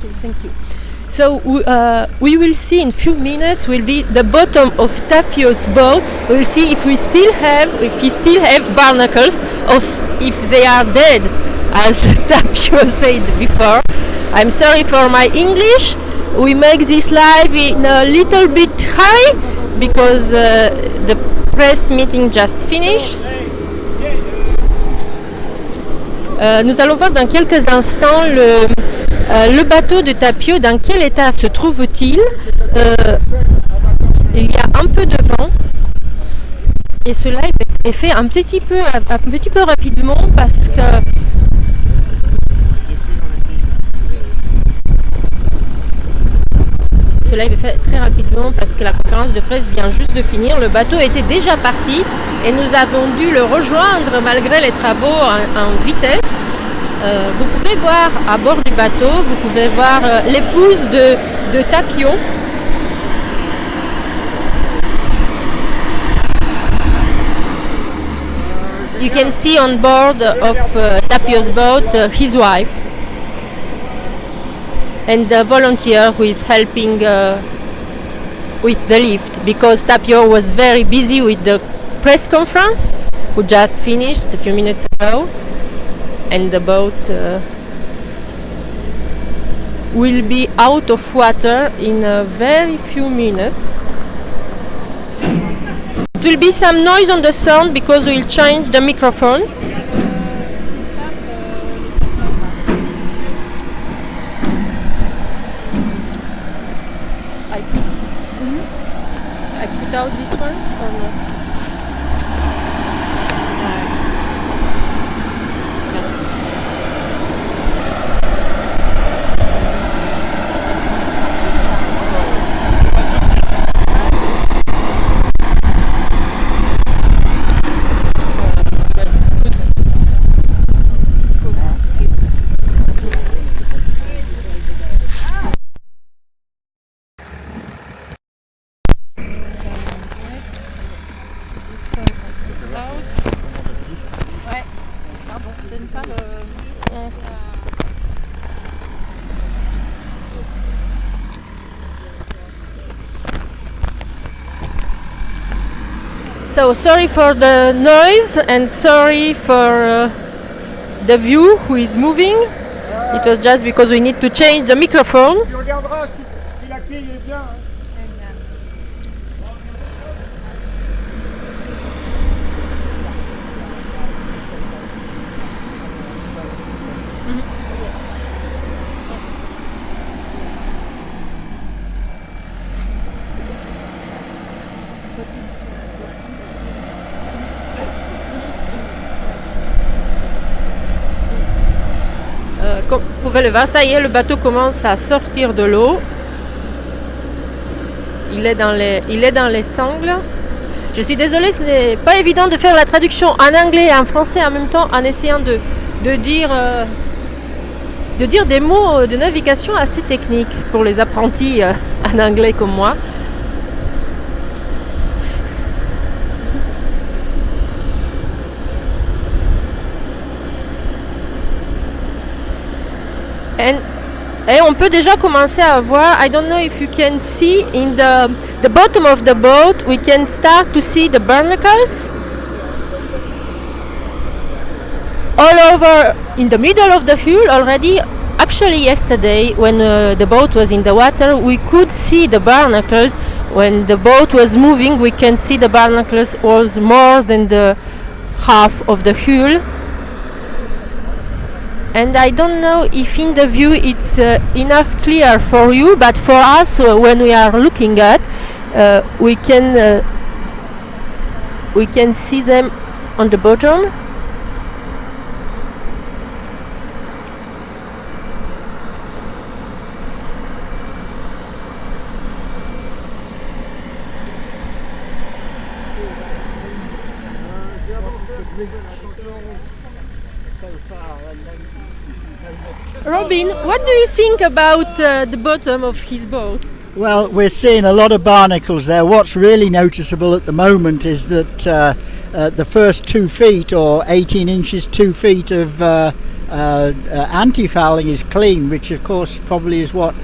Thank you. So we will see in few minutes will be the bottom of Tapio's boat. We'll see if he still have barnacles, or if they are dead, as Tapio said before. I'm sorry for my English. We make this live in a little bit hurry because the press meeting just finished. Nous allons voir dans quelques instants le bateau de Tapio, dans quel état se trouve-t-il. Il y a un peu de vent et cela est fait un petit peu rapidement parce que la conférence de presse vient juste de finir. Le bateau était déjà parti et nous avons dû le rejoindre malgré les travaux en vitesse. Vous pouvez voir à bord du bateau, vous pouvez voir l'épouse de Tapio. You can see on board of Tapio's boat his wife and the volunteer who is helping with the lift, because Tapio was very busy with the press conference who just finished a few minutes ago, and the boat will be out of water in a very few minutes. It will be some noise on the sound because we'll change the microphone. I put out this one or not? So sorry for the noise and sorry for the view who is moving. It was just because we need to change the microphone. Tu regarderas si la quille est bien. Comme vous pouvez le voir, ça y est, le bateau commence à sortir de l'eau. Il est dans les sangles. Je suis désolée, ce n'est pas évident de faire la traduction en anglais et en français en même temps en essayant de dire des mots de navigation assez techniques pour les apprentis en anglais comme moi. Et on peut déjà commencer à voir. I don't know if you can see in the bottom of the boat, we can start to see the barnacles all over in the middle of the hull already. Actually yesterday when the boat was in the water, we could see the barnacles. When the boat was moving, we can see the barnacles was more than the half of the hull. And I don't know if in the view it's enough clear for you, but for us when we are looking at, we can see them on the bottom. Robin, what do you think about the bottom of his boat? Well, we're seeing a lot of barnacles there. What's really noticeable at the moment is that the first 2 feet or 18 inches, 2 feet of anti-fouling is clean, which of course probably is what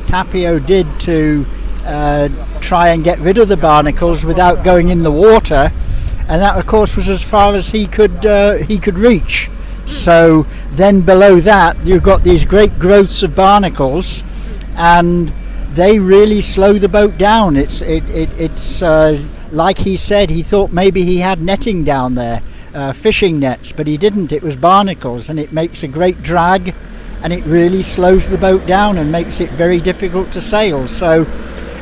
Tapio did to try and get rid of the barnacles without going in the water, and that of course was as far as he could reach. So then below that you've got these great growths of barnacles, and they really slow the boat down. It's like he said, he thought maybe he had netting down there, fishing nets, but he didn't. It was barnacles, and it makes a great drag, and it really slows the boat down and makes it very difficult to sail. So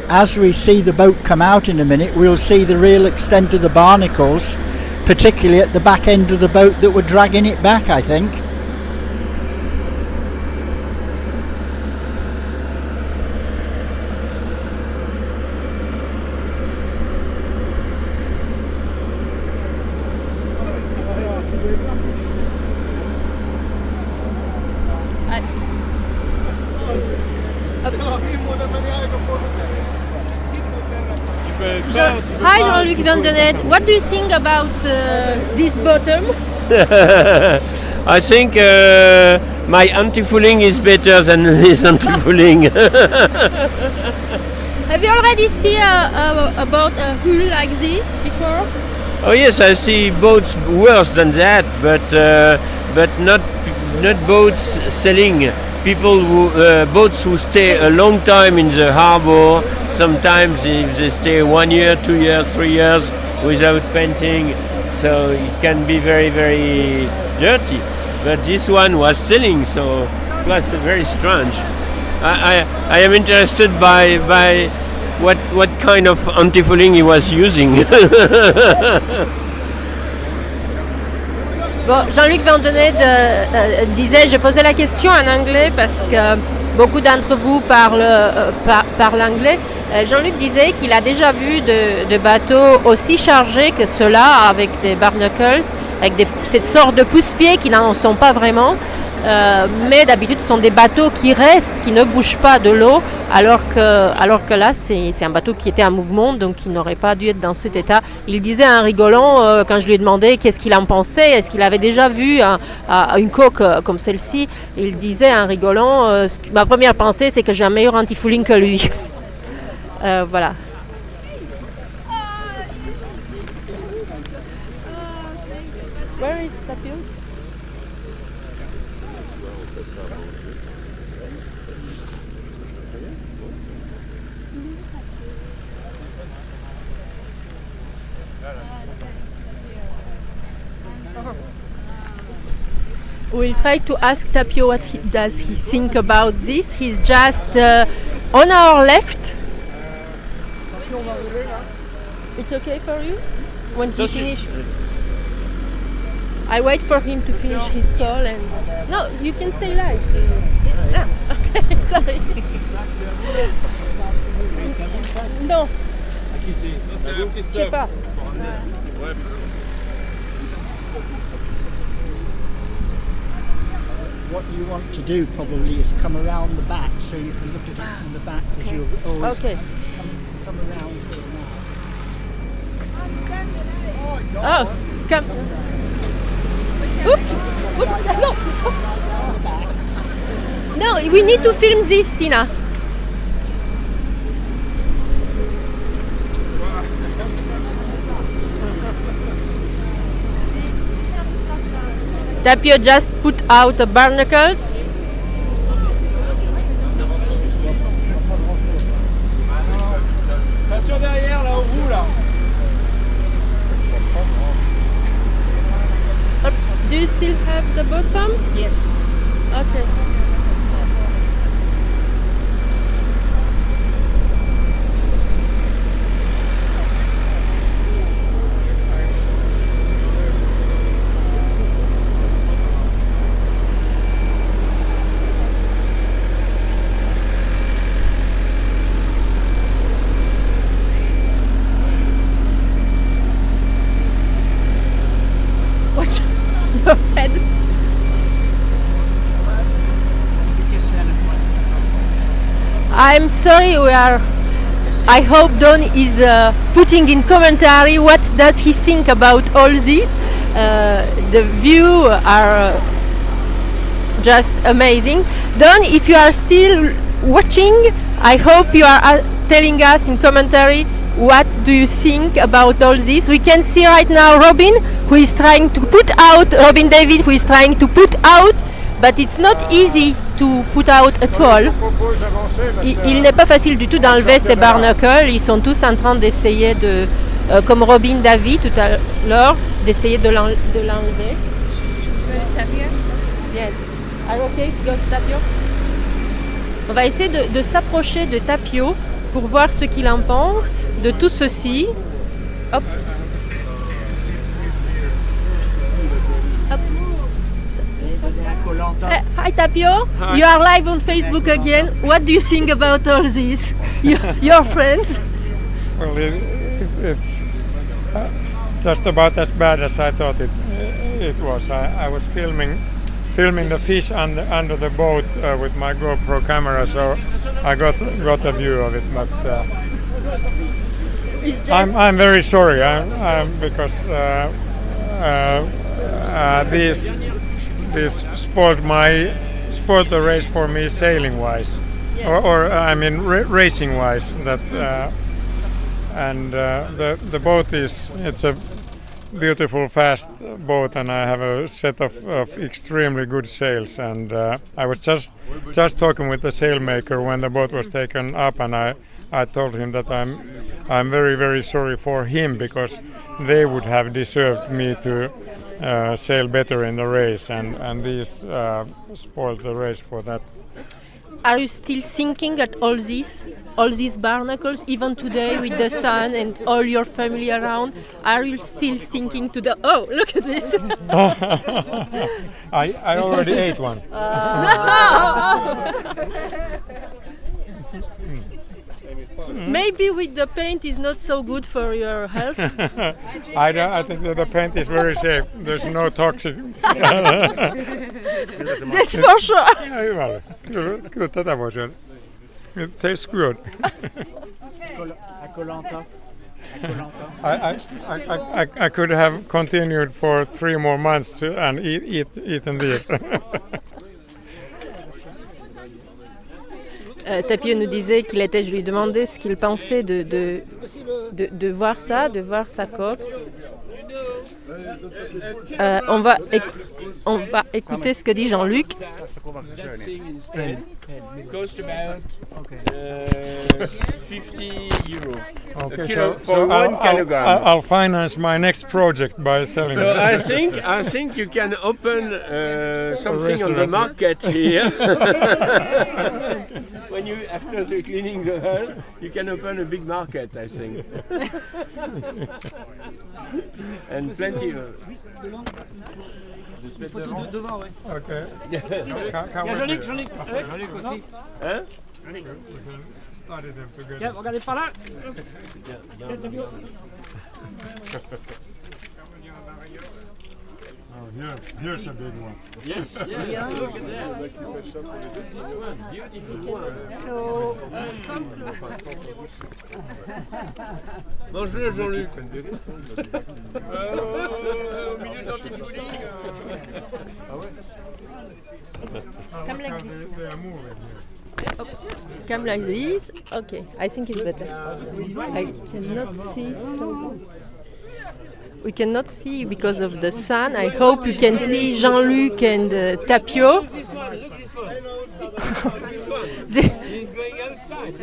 as we see the boat come out in a minute, we'll see the real extent of the barnacles, particularly at the back end of the boat that were dragging it back, I think. Hi Jean-Luc Vandenet, what do you think about this bottom? I think my anti-fouling is better than his anti-fouling. Have you already seen a boat, a hull like this before? Oh yes, I see boats worse than that, but not boats sailing. People who boats who stay a long time in the harbor. Sometimes they stay 1 year, 2 years, 3 years without painting, so it can be very, very dirty. But this one was sailing, so it was very strange. I am interested by what kind of anti-fouling he was using. Bon, Jean-Luc Vandenet disait, je posais la question en anglais parce que beaucoup d'entre vous parlent anglais. Jean-Luc disait qu'il a déjà vu de bateaux aussi chargés que ceux-là, avec des barnacles, avec cette sorte de pousse-pieds qui n'en sont pas vraiment. Mais d'habitude ce sont des bateaux qui restent, qui ne bougent pas de l'eau, alors que là c'est un bateau qui était en mouvement, donc qui n'aurait pas dû être dans cet état. Il disait en rigolant, quand je lui ai demandé qu'est-ce qu'il en pensait, est-ce qu'il avait déjà vu une coque comme celle-ci, il disait en rigolant, ma première pensée c'est que j'ai un meilleur anti-fouling que lui. Voilà. Where is Tapio? We'll try to ask Tapio what does he think about this. He's just on our left. It's okay for you? When he finish, I wait for him to finish his call and... No, you can stay live. Ah, okay, sorry. Non. Je sais pas. What you want to do probably is come around the back, so you can look at it from the back, because you'll always come around here now. Oh, come. Oops. Oops. No. No, we need to film this, Tina. Tapio just put out the barnacles. Attention derrière, là, au bout, là. Do you still have the bottom? Yes. Okay. Watch your head. I'm sorry, I hope Don is putting in commentary what does he think about all this. The view are just amazing. Don, if you are still watching, I hope you are telling us in commentary what do you think about all this. We can see right now Robin, who is trying to put out, Robin David, who is trying to put out, but it's not easy to put out at all. Il n'est pas facile du tout d'enlever ces barnacles. Ils sont tous en train d'essayer de, comme Robin David tout à l'heure, d'essayer de l'enlever. Yes. Are you okay? Go to Tapio. On va essayer de s'approcher de Tapio pour voir ce qu'il en pense de tout ceci. Hop. Hop. Hi Tapio, hi. You are live on Facebook again. What do you think about all this? Your friends? Well, it's just about as bad as I thought it was. I was filming the fish under the boat with my GoPro camera, so I got a view of it. But I'm very sorry. Because this spoiled the race for me sailing wise, yeah. or I mean racing wise. That and the boat it's a beautiful fast boat, and I have a set of extremely good sails, and I was just talking with the sailmaker when the boat was taken up, and I told him that I'm very, very sorry for him, because they would have deserved me to sail better in the race, and these spoiled the race for that. Are you still thinking at all these barnacles, even today with the sun and all your family around? Are you still thinking to the? Oh, look at this! I already ate one. Maybe with the paint is not so good for your health. I think that the paint is very safe. There's no toxic. That's for sure. Ja, hyvä. Kyllä tätä voi syödä. It tastes good. I could have continued for 3 more months and eaten this. Tapio nous disait qu'il était, je lui demandais ce qu'il pensait de voir ça, de voir sa coque. On va écouter ce que dit Jean-Luc. It costs about 50 euro. Okay, kilo, so for 1 kilogram. I'll finance my next project by selling So it. I think you can open something on the market here. When you after the cleaning the hull, you can open a big market, I think. And plenty of. devant, ouais. Okay. Il y a Jean-Luc aussi. Hein? Study them together. Tiens, regardez par là. Oh, here's a big one. Yes. Look at that. This one, beautiful one. Mange-le, Jean-Luc. Au milieu de l'antifouling. Comme like this. They are moving here. Come like this. Okay, I think it's better. I cannot see so. We cannot see because of the sun. I hope you can see Jean-Luc and Tapio. This one, look this one. The- He's going outside.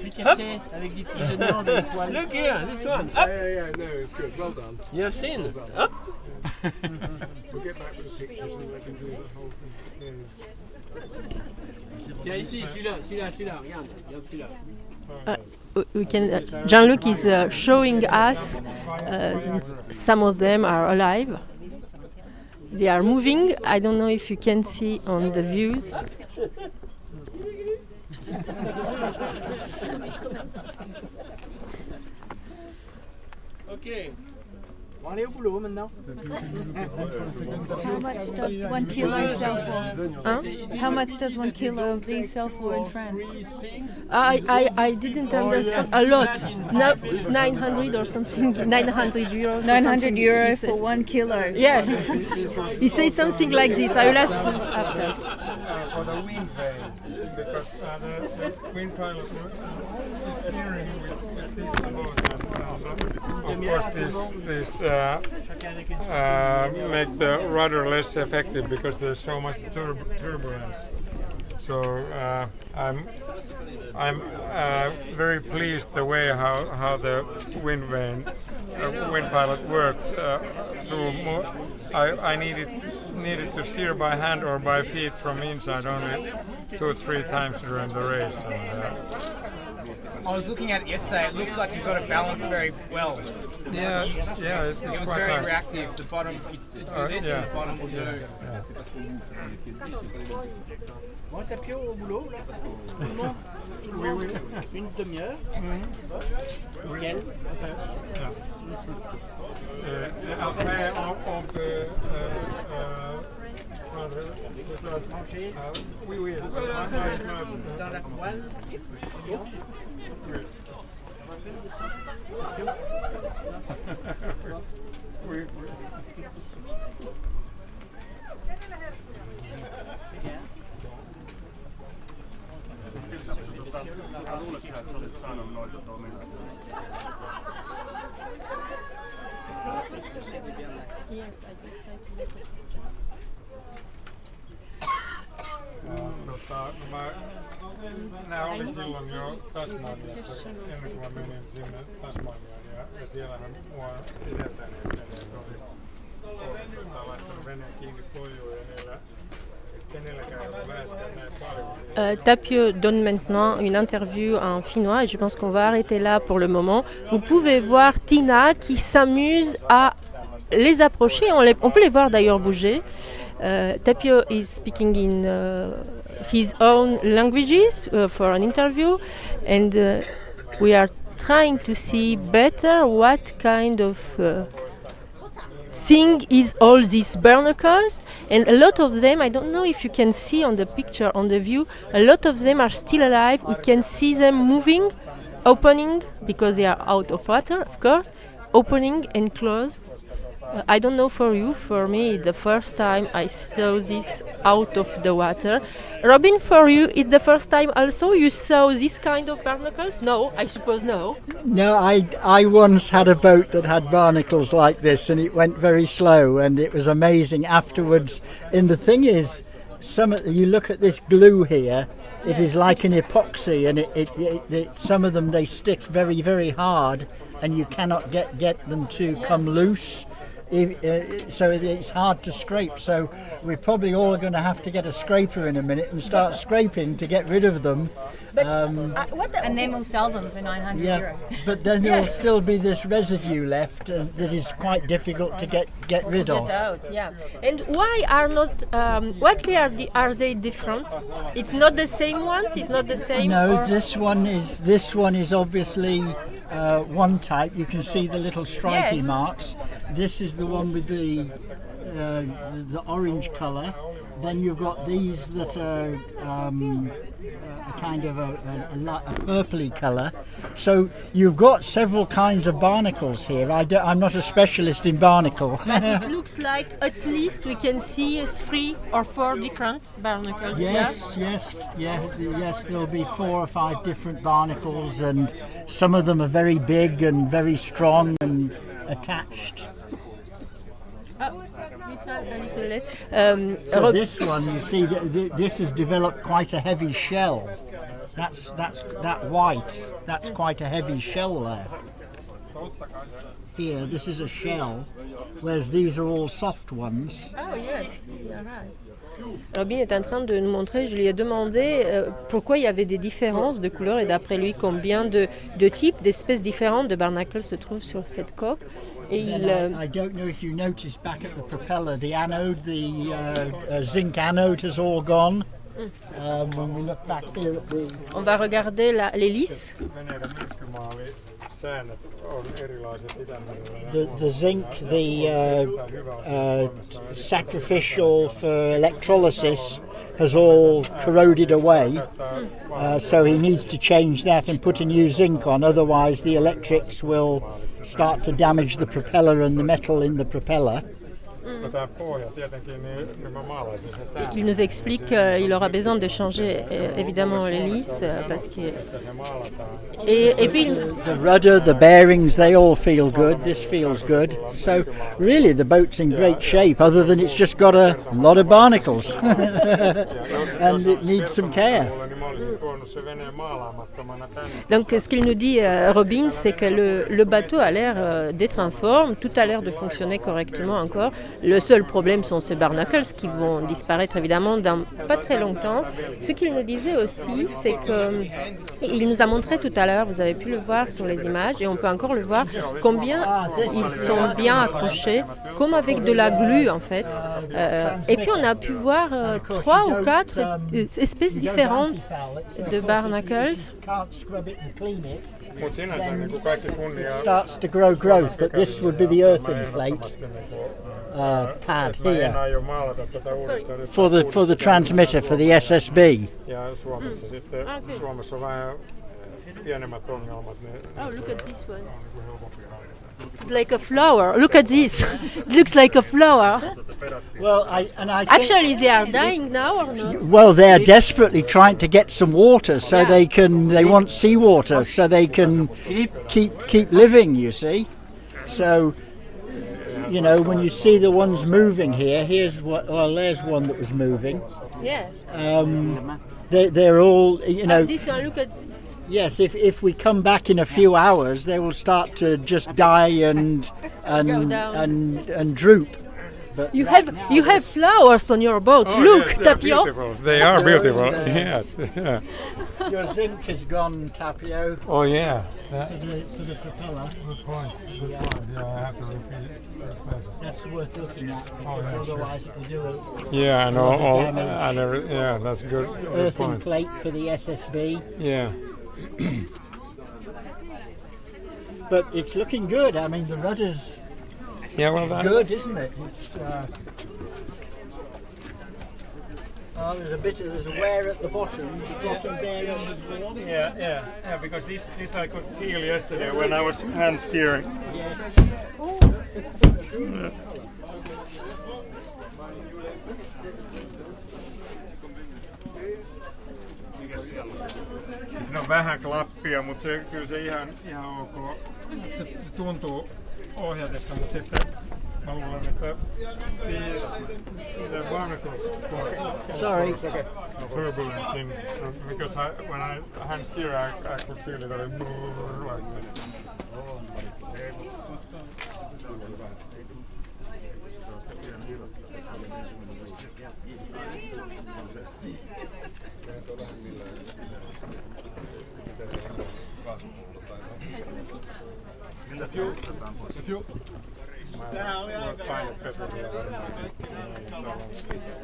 Picassé avec des petits oignons, des poils. Look here, this one. Up. Yeah, no, it's good. Well done. You have seen? Up. We'll get back with the pictures and we can do the whole thing. Tiens ici, celui-là, regarde celui-là. we can. Jean-Luc is showing us. Some of them are alive. They are moving. I don't know if you can see on the views. Okay. On va aller au boulot maintenant. How much does 1 kilo sell for? Hein? How much does 1 kilo of these sell for in France? I didn't understand a lot. No, 900 or something. 900 euros. 900 euro for 1 kilo. Yeah. He said something like this. I will ask him after. For the wind vane, because the wind pilot is steering with this boat, and of course this make the rudder less effective because there's so much turbulence. So I'm very pleased the way how the wind vane wind pilot worked through. I needed to steer by hand or by feet from inside only 2 or 3 times during the race. And, I was looking at it yesterday. It looked like you got it balanced very well. yeah, it's It was quite very nice. reactive. The bottom, you do this, yeah. and the bottom will do. Bon, Tapio au boulot là. Tout le monde. Oui. Une demi-heure. Nickel. Après, on peut prendre ça. Oui. Dans la poêle. Oui. Nämä oli silloin jo Tasmaniassa, ennen kuin mä menin sinne Tasmaniaan, ja siellähän mua edeltäneet veneet oli laittanut veneen kiinni kojuun, ja niillä kenelläkään ei ollut läheskään näin paljon. Tapio donne maintenant une interview en finnois et je pense qu'on va arrêter là pour le moment. Vous pouvez voir Tina qui s'amuse à les approcher. On peut les voir d'ailleurs bouger. Tapio is speaking in his own languages for an interview, and we are trying to see better what kind of thing is all these barnacles. And a lot of them, I don't know if you can see on the picture, on the view, a lot of them are still alive. We can see them moving, opening, because they are out of water, of course, opening and close. I don't know for you, for me, the first time I saw this out of the water. Robin, for you, it's the first time also you saw this kind of barnacles? No, I suppose no. No, I once had a boat that had barnacles like this, and it went very slow, and it was amazing afterwards. And the thing is, you look at this glue here, it is like an epoxy, and some of them, they stick very, very hard, and you cannot get them to come loose. So it's hard to scrape, so we're probably all going to have to get a scraper in a minute and start scraping to get rid of them. And then we'll sell them for 900 euro. But then there will still be this residue left that is quite difficult to get rid of. Yeah. And why are not? Are they different? It's not the same ones. It's not the same. No, or? this one is obviously one type. You can see the little stripy marks. This is the one with the orange colour. Then you've got these that are a kind of a purpley colour. So you've got several kinds of barnacles here. I'm not a specialist in barnacle. But it looks like at least we can see 3 or 4 different barnacles. Yes. There'll be 4 or 5 different barnacles, and some of them are very big and very strong and attached. This one a little less. So this one, you see, this has developed quite a heavy shell. That's that white. That's quite a heavy shell there. Here, this is a shell, whereas these are all soft ones. Oh yes, you're right. Robin est en train de nous montrer, je lui ai demandé pourquoi il y avait des différences de couleurs et d'après lui combien de types, d'espèces différentes de barnacles se trouvent sur cette coque. Et I don't know if you noticed back at the propeller, the anode, the zinc anode has all gone. When we look back here at the... On va regarder l'hélice. Veneiden myrskymaali säännöt on erilaiset Itämerellä. The zinc, sacrificial for electrolysis, has all corroded away. So he needs to change that and put a new zinc on, otherwise the electrics will start to damage the propeller and the metal in the propeller. Il nous explique qu'il aura besoin de changer évidemment l'hélice parce que et puis the rudder, the bearings, they all feel good. This feels good. So really the boat's in great shape, other than it's just got a lot of barnacles and it needs some care. Donc ce qu'il nous dit Robin, c'est que le bateau a l'air d'être en forme, tout a l'air de fonctionner correctement encore. Le seul problème sont ces barnacles qui vont disparaître évidemment dans pas très longtemps. Ce qu'il nous disait aussi, c'est que il nous a montré tout à l'heure, vous avez pu le voir sur les images et on peut encore le voir, combien ils sont bien accrochés, comme avec de la glu en fait. Et puis on a pu voir 3 ou 4 espèces différentes de barnacles. Starts to grow growth, but this would be the earthing plate pad here for the transmitter for the SSB. Oh, look at this one. It's like a flower. Look at this. It looks like a flower. Well, I think Actually, they are dying now or not? well, they're desperately trying to get some water, so they want seawater, so they can keep living. You see, so you know when you see the ones moving here. There's one that was moving. Yeah. They're all, you know. This one. Look at this. Yes, if we come back in a few hours, they will start to just die and droop. But You have flowers on your boat. Oh, Look, yes, they are Tapio. beautiful. They are beautiful. Yes. Yeah. your zinc has gone, Tapio, Oh yeah. for the propeller. Good point. Good point. Yeah, I have to repeat it. That's worth looking at, Oh, because yeah, otherwise it will do a Yeah, I know. lot of All, damage. I never. Yeah, that's good. Good earthing point. plate for the SSB. Yeah. But it's looking good. I mean, the rudder's Yeah. Well, that. good, isn't it? It's there's a wear at the bottom. The bottom bearing is worn. Yeah. Because this I could feel yesterday when I was hand steering. Yes. Siinä on vähän klappia, mutta kyllä se ihan ok. Se tuntuu ohjatessa, mutta sitten mä luulen, että the barnacles Sorry. turbulence in, because when I hand steer I could feel it like that.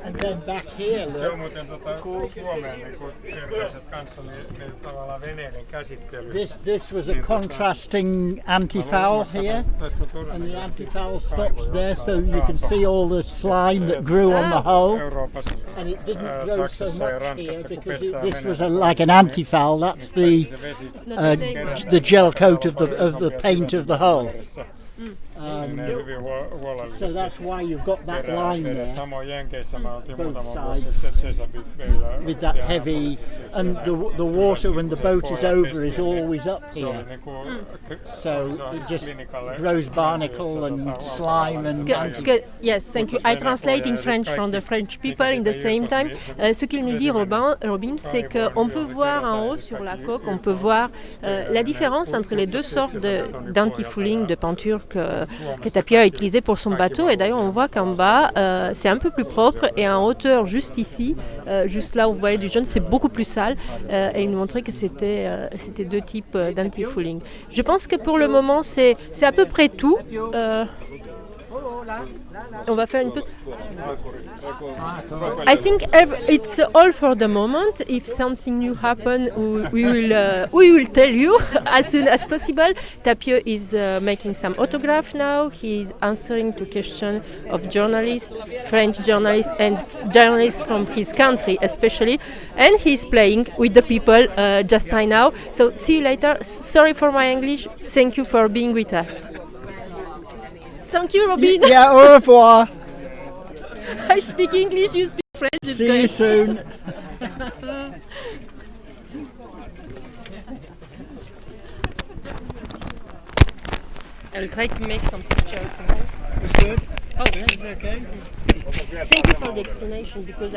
And then back here, Se on look. muuten Suomeen niin kertaiset kanssa niin tavallaan veneiden käsittely. This was a contrasting anti-foul here, and the anti-foul stops there, so you can see all the slime that grew on the hull. Euroopassa, And it didn't grow so Saksassa ja much here Ranskassa, kun because pestään this was veneitä. like an anti-foul. That's the Se vesi the gel coat of the paint of the hull. menee hyvin huolellisesti. So that's why you've got that line there Samoin Jenkeissä mä oltiin Both muutama vuosi sides. sitten Chesapeakeillä. with that heavy, and the water when the boat is over is always up Se oli here. niinku So it just grows barnacle and slime and Yes, thank you. I translate in French from the French people in the same time. Ce qu'il nous dit, Robin, c'est qu'on peut voir en haut sur la coque, on peut voir la différence entre les deux sortes d'anti-fouling, de peinture que Tapio a utilisé pour son bateau. Et d'ailleurs, on voit qu'en bas, c'est un peu plus propre et en hauteur, juste ici, juste là où vous voyez du jaune, c'est beaucoup plus sale. Et il nous montrait que c'était deux types d'anti-fouling. Je pense que pour le moment, c'est à peu près tout. On va faire une petite. I think it's all for the moment. If something new happen, we will tell you as soon as possible. Tapio is making some autograph now. He is answering to questions of journalists, French journalists, and journalists from his country especially. And he's playing with the people just right now. So see you later. Sorry for my English. Thank you for being with us. Thank you, Robin. Yeah, au revoir. I speak English, you speak French. It's See great. you soon. I'll try to make some pictures. It's good. Oh, It's okay. thank you for the explanation because